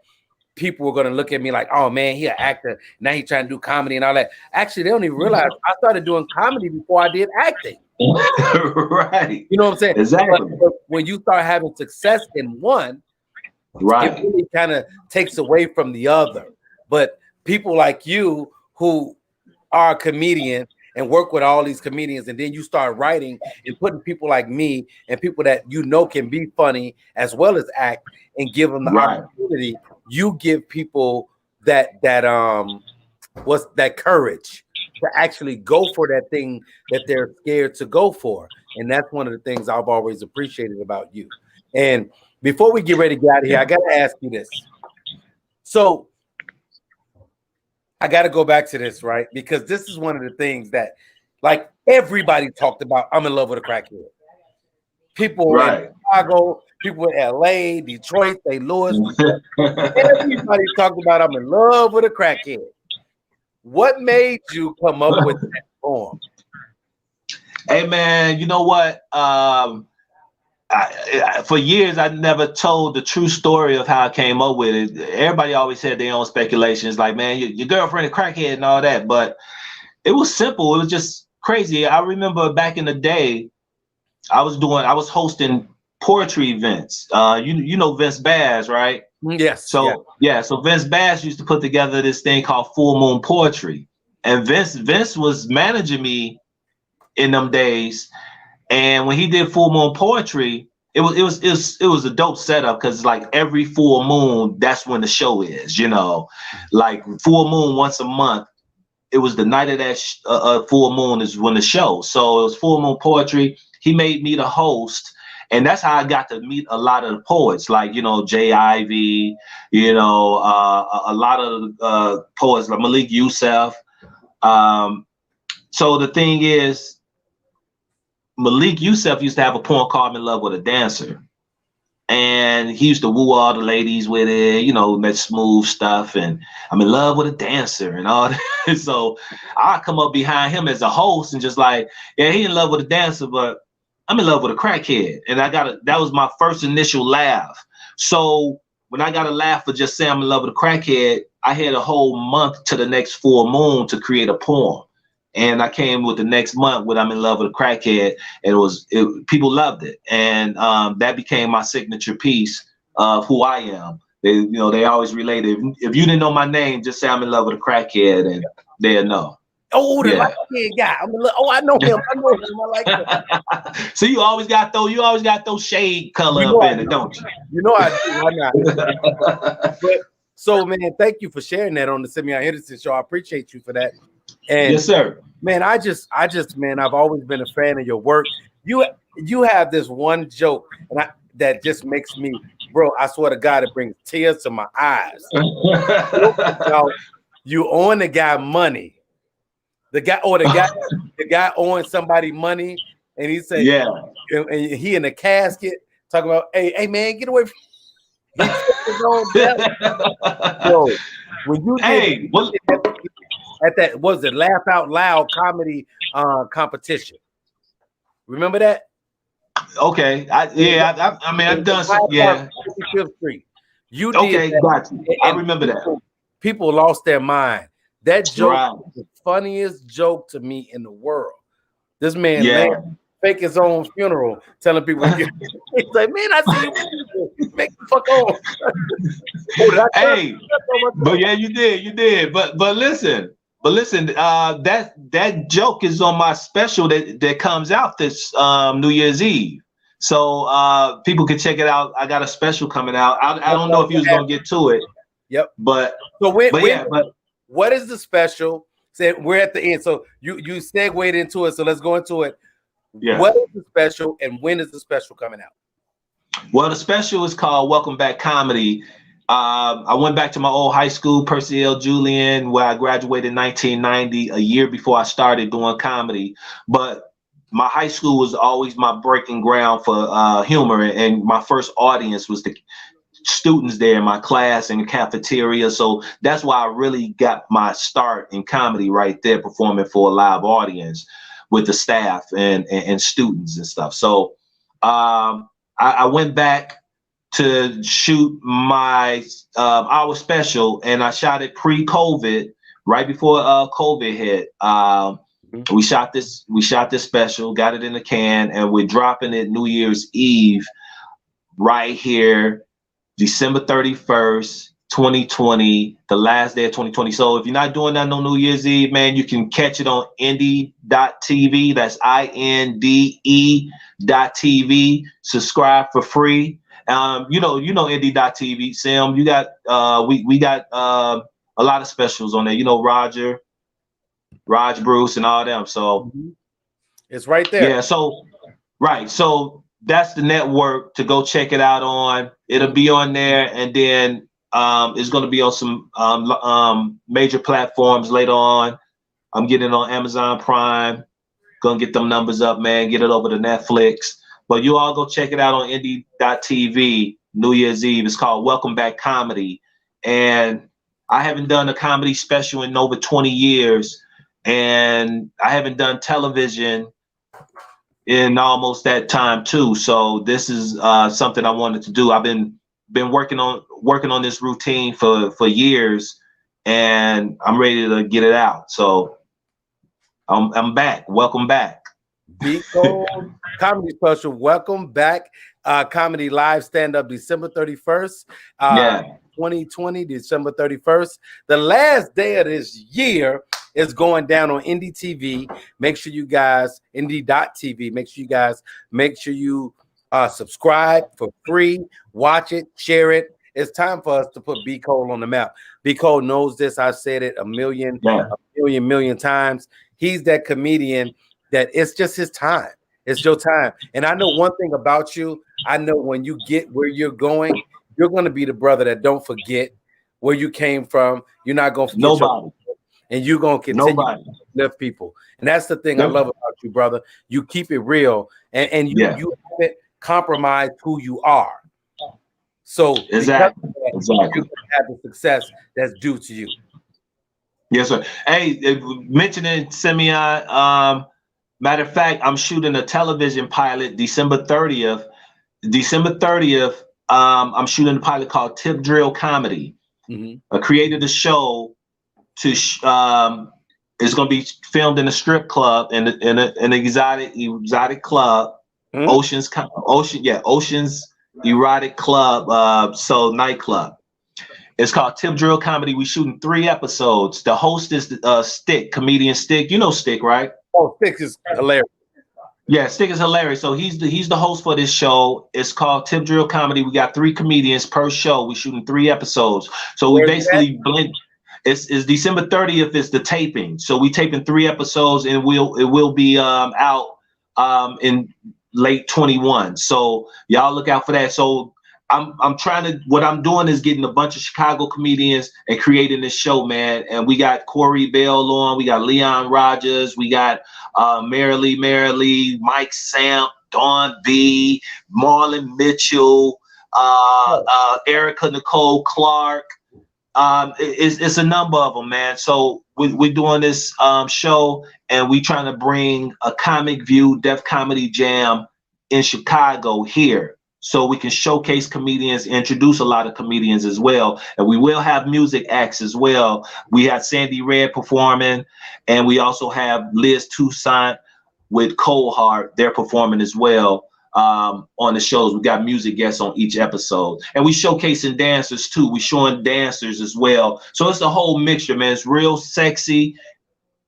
people were going to look at me like, oh man, he an actor. Now he's trying to do comedy and all that. Actually, they don't even realize I started doing comedy before I did acting. Right. You know what I'm saying? Exactly. But when you start having success in one, it really kind of takes away from the other. But people like you who are a comedian and work with all these comedians, and then you start writing and putting people like me and people that you know can be funny as well as act, and give them the opportunity. You give people that courage to actually go for that thing that they're scared to go for. And that's one of the things I've always appreciated about you. And before we get ready to get out of here, I got to ask you this. So I got to go back to this, right? Because this is one of the things that, like, everybody talked about. I'm in love with a crackhead. People in Chicago, people in LA, Detroit, St. Louis. Everybody talked about I'm in love with a crackhead. What made you come up with that poem? Hey man, you know what? For years, I never told the true story of how I came up with it. Everybody always had their own speculations, like, man, your girlfriend a crackhead and all that. But it was simple. It was just crazy. I remember back in the day, I was hosting poetry events. You know Vince Bass, right? Yes. So so Vince Bass used to put together this thing called Full Moon Poetry, and Vince was managing me in them days. And when he did Full Moon Poetry, it was a dope setup, because like every full moon, that's when the show is, you know, like full moon once a month. It was the night of that full moon is when the show. So it was Full Moon Poetry. He made me the host, and that's how I got to meet a lot of the poets, like, you know, Jay Ivy, you know, a lot of poets like Malik Youssef. So the thing is, Malik Youssef used to have a poem called I'm in Love with a Dancer. And he used to woo all the ladies with it, you know, that smooth stuff. And I'm in love with a dancer and all that. So I come up behind him as a host and just like, yeah, he in love with a dancer, but I'm in love with a crackhead. And that was my first initial laugh. So when I got a laugh for just saying I'm in love with a crackhead, I had a whole month to the next full moon to create a poem. and I came with the next month with I'm in Love with a Crackhead, and people loved it, and that became my signature piece of who I am. They always related. If you didn't know my name, just say I'm in love with a crackhead, and they'll know. Oh, the light skinned guy. I know him. I like him. So you always got those shade color up in it, don't you? You know I do. Why not? So man, thank you for sharing that on the Simeon Henderson show. I appreciate you for that. And yes, sir. Man, I just man, I've always been a fan of your work. You have this one joke, and that just makes me, bro, I swear to God, it brings tears to my eyes. You own the guy money. The guy owing somebody money, and he said, yeah, and he in a casket talking about, hey man, get away from Yo, when you at that was it Laugh Out Loud comedy competition. Remember that? Okay. I mean I've done some, yeah. 55th Street. You did okay, that. Got you. I remember that. People lost their mind. That joke was the funniest joke to me in the world. This man fake his own funeral, telling people, he's like, man, I see you. Make the fuck off. Hey, but yeah, you did. But listen, that joke is on my special that comes out this New Year's Eve. So people can check it out. I got a special coming out. I don't know if you was gonna get to it. Yep. But what is the special? Say we're at the end. So you segued into it. So let's go into it. Yeah. What is the special and when is the special coming out? Well, the special is called Welcome Back Comedy. I went back to my old high school, Percy L. Julian, where I graduated in 1990, a year before I started doing comedy. But my high school was always my breaking ground for humor, and my first audience was the students there in my class in the cafeteria. So that's why I really got my start in comedy right there, performing for a live audience with the staff and students and stuff. So I went back to shoot my our special, and I shot it pre-COVID, right before COVID hit. We shot this special, got it in the can, and we're dropping it New Year's Eve right here, December 31st, 2020, the last day of 2020. So if you're not doing that on New Year's Eve, man, you can catch it on indie.tv. That's INDE.tv. Subscribe for free. You know indie.tv. Sim, you got we got a lot of specials on there. You know, Raj Bruce and all them. So it's right there. Yeah, so that's the network to go check it out on. It'll be on there, and then it's going to be on some major platforms later on. I'm getting it on Amazon Prime. Gonna get them numbers up, man. Get it over to Netflix. But you all go check it out on indie.tv New Year's Eve. It's called Welcome Back Comedy. And I haven't done a comedy special in over 20 years. And I haven't done television in almost that time too. So this is something I wanted to do. I've been working on this routine for years, and I'm ready to get it out. So I'm back. Welcome back. Biko comedy special. Welcome back. Comedy live stand-up December 31st. 2020, December 31st. The last day of this year is going down on Indie TV. Make sure you guys, indie.tv, make sure you subscribe for free, watch it, share it. It's time for us to put B Cole on the map. B Cole knows this. I've said it a million times. He's that comedian that it's just his time. It's your time. And I know one thing about you. I know when you get where you're going to be the brother that don't forget where you came from. You're not going to forget nobody. And you're going to continue to lift people. And that's the thing I love about you, brother. You keep it real, and you haven't compromised who you are. So exactly. You can have the success that's due to you. Yes, sir. Hey, mentioning Simeon, matter of fact, I'm shooting a television pilot December 30th. I'm shooting a pilot called Tip Drill Comedy. I created a show to It's gonna be filmed in a strip club in an exotic club, Ocean's Erotic Club, so nightclub. It's called Tip Drill Comedy. We shooting 3 episodes. The host is Stick, comedian Stick. You know Stick, right? Oh, Stick is hilarious. Yeah, Stick is hilarious. So he's the host for this show. It's called Tip Drill Comedy. We got 3 comedians per show. We shooting 3 episodes. So we basically blend. It's December 30th is the taping. So we taping 3 episodes, and it will be out in late 21. So y'all look out for that. So what I'm doing is getting a bunch of Chicago comedians and creating this show, man. And we got Corey Bell on, we got Leon Rogers, we got Marilee, Mike Samp, Dawn B, Marlon Mitchell, Erica Nicole Clark. It's a number of them, man. So we're doing this show, and we trying to bring a Comic View Def Comedy Jam in Chicago here, so we can showcase comedians, introduce a lot of comedians as well. And we will have music acts as well. We have Sandy Red performing, and we also have Liz Toussaint with Cold Heart. They're performing as well on the shows. We got music guests on each episode. And we showcasing dancers too. We showing dancers as well. So it's a whole mixture, man. It's real sexy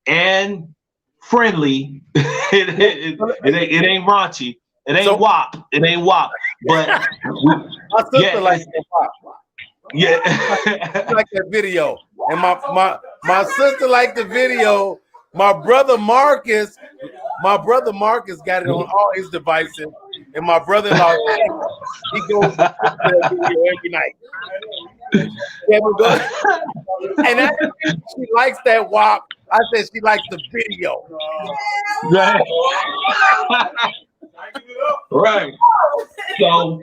and friendly. It ain't raunchy. It ain't WAP. It ain't WAP. But my sister likes that WAP. Yeah. She like that video. And my sister liked the video. My brother Marcus got it on all his devices. And my brother-in-law, he goes to that video every night. Yeah, we go. And I think she likes that WAP. I said she likes the video. Right. Right. So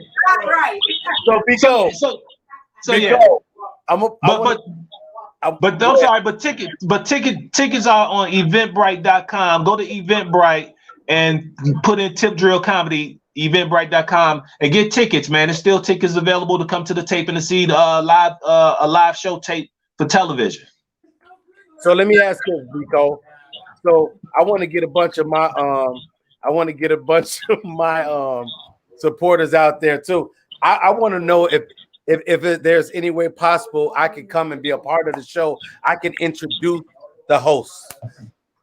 yeah. Tickets are on eventbrite.com. Go to Eventbrite and put in Tip Drill Comedy, eventbrite.com, and get tickets, man. There's still tickets available to come to the tape and to see the a live show tape for television. So let me ask you, Rico. So I want to get a bunch of my supporters out there too. I want to know if there's any way possible I can come and be a part of the show. I can introduce the host.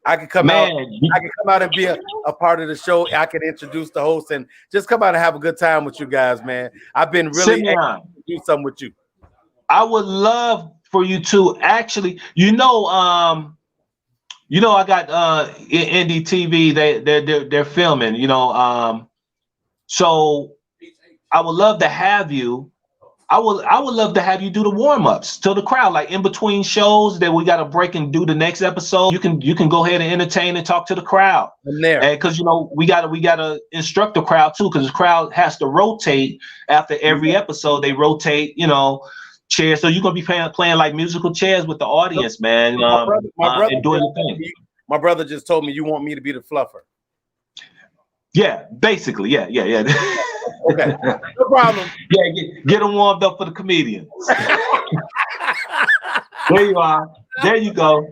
I can come out and be a part of the show. I can introduce the host and just come out and have a good time with you guys, man. I've been really Simeon, to do something with you. I would love for you to actually, I got Indie TV. They're filming, so I would love to have you. I would love to have you do the warm-ups to the crowd, like in between shows that we got to break and do the next episode. You can go ahead and entertain and talk to the crowd. I'm there. And because we gotta instruct the crowd too, because the crowd has to rotate after every episode. They rotate, chairs. So you're gonna be playing like musical chairs with the audience, man. My brother and doing the thing. My brother just told me you want me to be the fluffer. Yeah, basically, yeah. Okay, no problem. Yeah, get them warmed up for the comedians. There you are. There you go.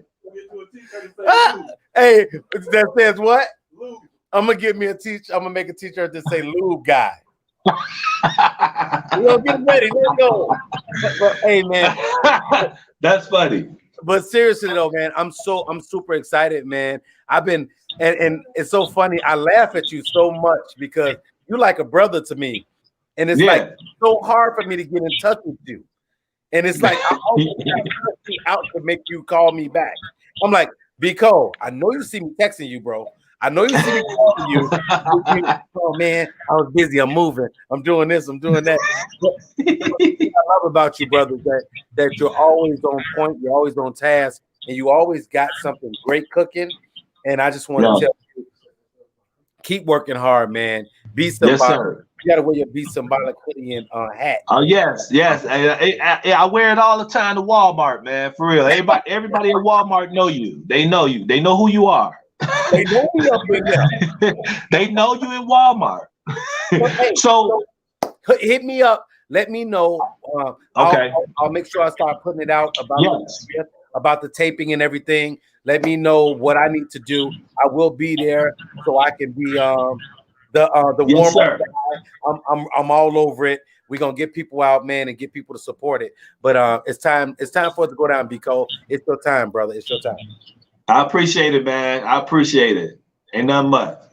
Hey, that says what? I'm gonna get me a I'm gonna make a t-shirt that say "Lube Guy." We're gonna get ready. Let's go. But hey, man, that's funny. But seriously though, man, I'm super excited, man. I've been and it's so funny. I laugh at you so much because you're like a brother to me, and it's like so hard for me to get in touch with you. And it's like I always got you out to make you call me back. I'm like, Vico, I know you see me texting you, bro. I know you see me calling you. Oh man, I was busy. I'm moving. I'm doing this. I'm doing that. What I love about you, brother, that you're always on point. You're always on task, and you always got something great cooking. And I just want to tell you, keep working hard, man. Be somebody. Yes, sir. You gotta wear your Be Symbolic hoodie and hat. Oh yes. I wear it all the time to Walmart, man. For real. Everybody at Walmart know you. They know you. They know who you are. They know me up in there. They know you in Walmart. Hey, so hit me up. Let me know. Okay. I'll make sure I start putting it out about about the taping and everything, let me know what I need to do. I will be there so I can be the Yes, warm up sir. guy. I'm all over it. We're gonna get people out, man, and get people to support it. But it's time for it to go down, B Cole. It's your time, brother. It's your time. I appreciate it, man. I appreciate it. Ain't nothing but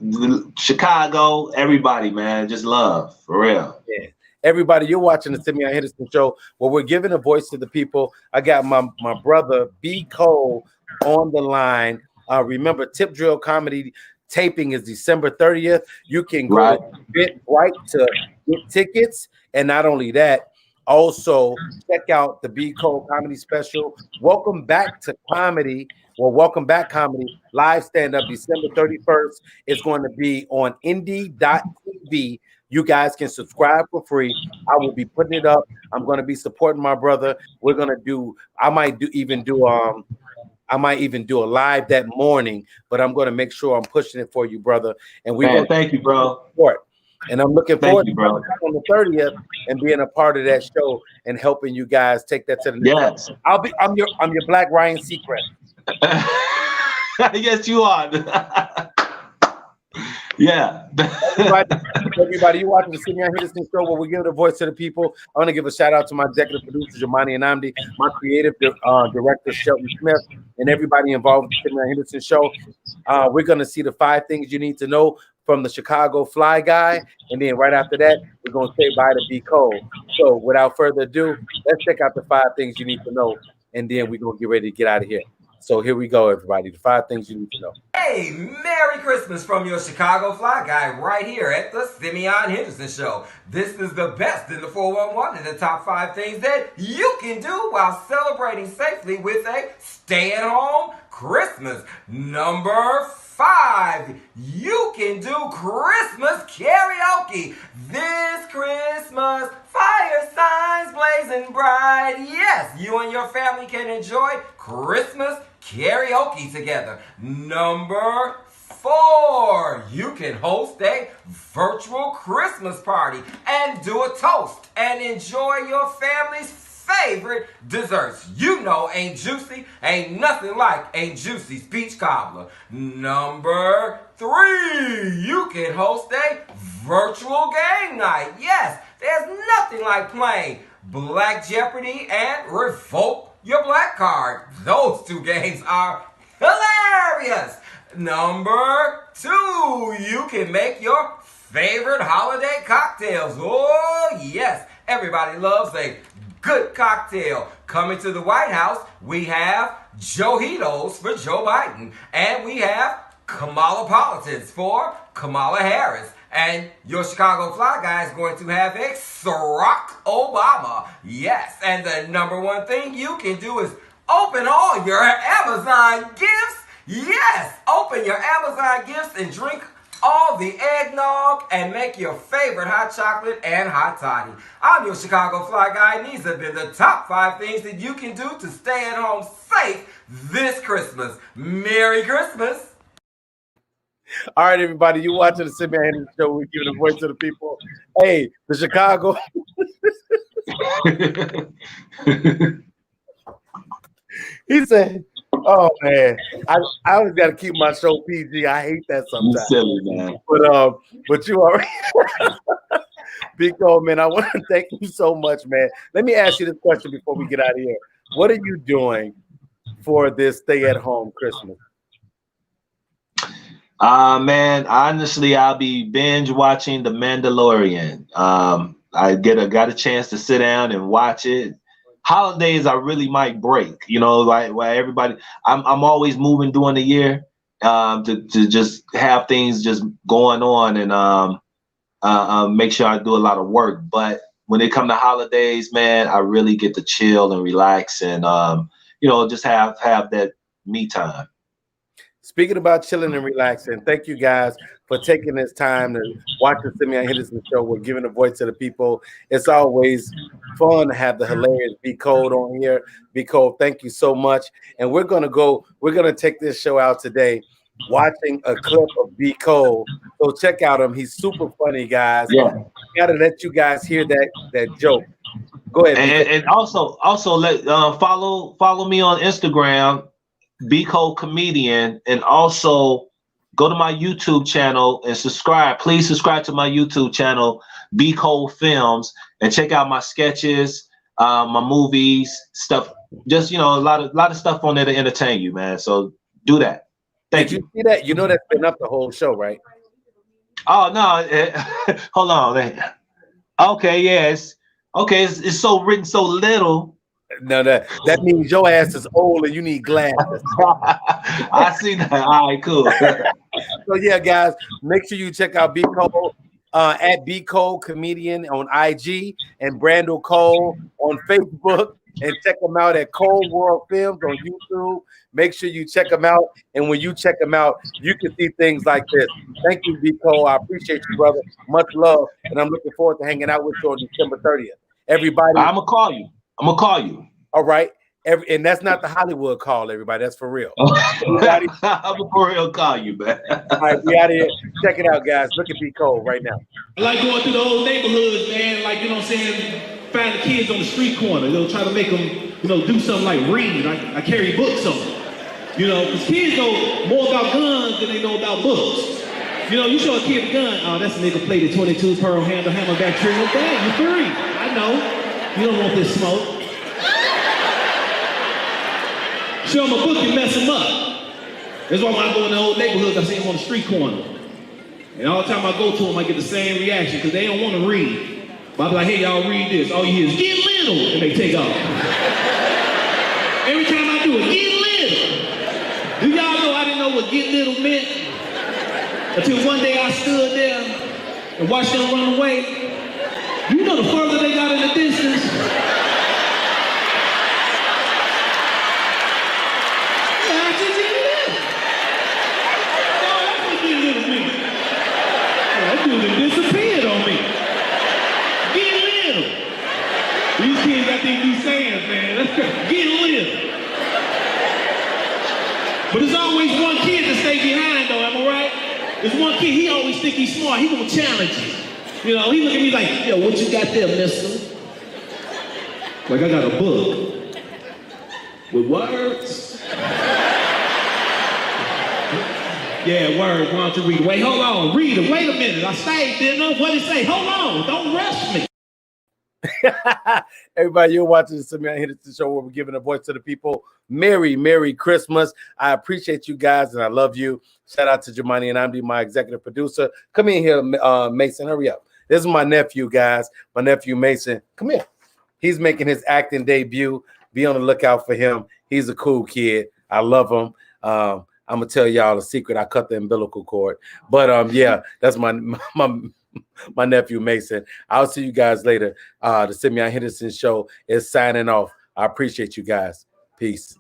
Chicago, everybody, man. Just love, for real. Yeah. Everybody, you're watching the Simeon Henderson show where we're giving a voice to the people. I got my brother B Cole on the line. Remember, Tip Drill Comedy taping is December 30th. You can go to Eventbrite to get tickets. And not only that, also check out the B Cole comedy special. Welcome back to comedy. Well, welcome back, comedy live stand-up December 31st. It's going to be on indie.tv. You guys can subscribe for free. I will be putting it up. I'm going to be supporting my brother. We're going to do, I might even do a live that morning, but I'm going to make sure I'm pushing it for you, brother. And we thank you, bro. Support. And I'm looking forward to on the 30th and being a part of that show and helping you guys take that to the next level. I'm your Black Ryan Seacrest. Yes, you are. Yeah. Everybody, you watching the Simeon Henderson show where we give a voice to the people. I want to give a shout out to my executive producer, Jamani Anamdi, my creative director, Shelton Smith, and everybody involved with the Simeon Henderson show. We're going to see the 5 things you need to know from the Chicago Fly Guy. And then right after that, we're going to say bye to B Cole. So without further ado, let's check out the 5 things you need to know. And then we're going to get ready to get out of here. So here we go, everybody. The 5 things you need to know. Hey, Merry Christmas from your Chicago Fly Guy right here at the Simeon Henderson Show. This is the best in the 411 and the top 5 things that you can do while celebrating safely with a stay-at-home Christmas. Number 5, you can do Christmas karaoke this Christmas. Fire signs blazing bright. Yes, you and your family can enjoy Christmas karaoke together. Number 4, you can host a virtual Christmas party and do a toast and enjoy your family's favorite desserts. You know, ain't nothing like a juicy peach cobbler. Number 3, you can host a virtual game night. Yes, there's nothing like playing Black Jeopardy and Revoke Your Black Card. Those 2 games are hilarious. Number 2, you can make your favorite holiday cocktails. Oh, yes, everybody loves a good cocktail. Coming to the White House, we have Johitos for Joe Biden, and we have Kamalapolitans for Kamala Harris. And your Chicago Fly Guy is going to have a Barack Obama. Yes, and the number 1 thing you can do is open all your Amazon gifts. Yes, open your Amazon gifts and drink all the eggnog and make your favorite hot chocolate and hot toddy. I'm your Chicago Fly Guy, and these have been the top 5 things that you can do to stay at home safe this Christmas. Merry Christmas. All right, everybody, you watching the Simeon Henderson show. We're giving a voice to the people. Hey, the Chicago. He said, oh, man, I always got to keep my show PG. I hate that sometimes. You silly, man. But you already. Big Cole, man, I want to thank you so much, man. Let me ask you this question before we get out of here. What are you doing for this stay-at-home Christmas? Man, honestly, I'll be binge watching The Mandalorian. I got a chance to sit down and watch it. Holidays, I really might break, like where everybody. I'm always moving during the year to just have things just going on and make sure I do a lot of work. But when it comes to holidays, man, I really get to chill and relax and just have that me time. Speaking about chilling and relaxing, thank you guys for taking this time to watch the Simeon Henderson show. We're giving a voice to the people. It's always fun to have the hilarious B Cole on here. B Cole, thank you so much. And we're gonna take this show out today watching a clip of B. Cole. So check out him. He's super funny, guys. Yeah. Gotta let you guys hear that joke. Go ahead. And also let follow me on Instagram, B Cole Comedian, and also go to my YouTube channel and subscribe. Please subscribe to my YouTube channel, B Cole Films, and check out my sketches, my movies, stuff. Just a lot of stuff on there to entertain you, man. So do that. Thank you. Did you see that? You know that's been up the whole show, right? Oh no, hold on. Okay, yes. Okay, it's so written so little. No, that means your ass is old and you need glasses. I see that. All right, cool. So yeah, guys, make sure you check out B Cole at B Cole Comedian on IG and Brandel Cole on Facebook, and check them out at Cole World Films on YouTube. Make sure you check them out, and when you check them out, you can see things like this. Thank you, B Cole. I appreciate you, brother. Much love, and I'm looking forward to hanging out with you on December 30th. Everybody, I'm gonna call you. All right. And that's not the Hollywood call, everybody. That's for real. I'm gonna for real call you, man. All right, we out of here. Check it out, guys. Look at B Cole right now. I like going through the old neighborhoods, man. Like, you know what I'm saying? Find the kids on the street corner. Try to make them, do something like read. I carry books on them. Because kids know more about guns than they know about books. You show a kid a gun, oh, that's a nigga plated 22 Pearl handle, hammerback trigger. Dang, you free. I know. You don't want this smoke. Show them a book and mess them up. That's why when I go in the old neighborhoods, I see them on the street corner. And all the time I go to them, I get the same reaction because they don't want to read. But I be like, hey, y'all read this. All you hear is, get little, and they take off. Every time I do it, get little. Do y'all know I didn't know what get little meant? Until one day I stood there and watched them run away. The further they got in the distance, disappeared on me. Get little. These kids got these new sayings, man. Get little. But there's always one kid to stay behind, though. Am I right? There's one kid. He always think he's smart. He gonna challenge you. He look at me like, yo, what you got there, mister? Like I got a book with words. Yeah, word. Why don't you read it? Wait, hold on. Read it. Wait a minute. I stayed, didn't I? What did it say? Hold on. Don't rush me. Everybody, you're watching the Simeon Henderson Show, where we're giving a voice to the people. Merry Christmas. I appreciate you guys, and I love you. Shout out to Jemani and Amdi, my executive producer. Come in here, Mason. Hurry up. This is my nephew, guys. My nephew, Mason. Come here. He's making his acting debut. Be on the lookout for him. He's a cool kid. I love him. I'm gonna tell y'all a secret. I cut the umbilical cord, but yeah, that's my nephew Mason. I'll see you guys later. The Simeon Henderson Show is signing off. I appreciate you guys. Peace.